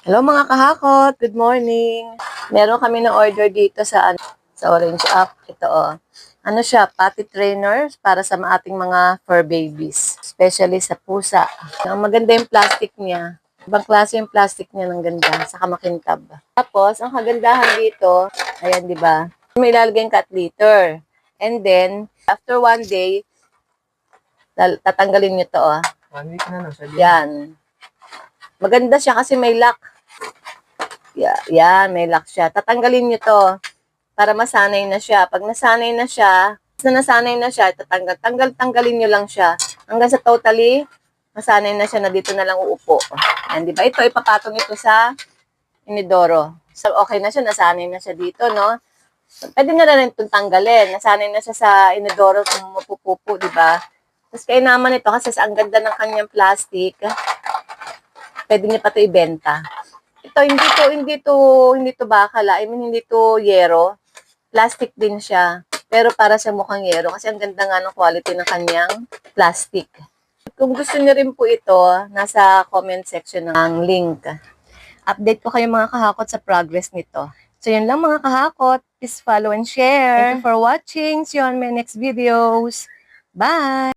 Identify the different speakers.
Speaker 1: Hello mga kahakot, good morning. Meron kami na order dito sa Orange App. Ito Ano siya, potty trainers para sa ating mga fur babies, especially sa pusa. Ang maganda yung plastic niya. Ibang klase yung plastic niya ng ganda, saka makintab. Tapos, ang kagandahan dito, ayan, di ba? May ilalagay yung cat litter. And then, after 1 day, tatanggalin nyo to.
Speaker 2: 1 week na, no?
Speaker 1: Yan. Maganda siya kasi may lock. Yan, may lock siya. Tatanggalin nyo to para masanay na siya. Pag nasanay na siya, tanggalin nyo lang siya. Hanggang sa totally, masanay na siya na dito na lang uupo. Yan, di ba? Ito, ipapatong ito sa inidoro. So, okay na siya, nasanay na siya dito, no? Pwede na rin itong tanggalin. Nasanay na siya sa inidoro kung mapupupo, di ba? Tapos kainaman ito kasi ang ganda ng kanyang plastic. Pwede niya pa ito ibenta. Ito, hindi to bakal. Hindi to yero. Plastic din siya. Pero para sa mukhang yero kasi ang ganda nga ng quality ng kanyang plastic. Kung gusto niyo rin po ito, nasa comment section ng link. Update ko kayo mga kahakot sa progress nito. So yun lang mga kahakot. Please follow and share. Thank you for watching. See you on my next videos. Bye!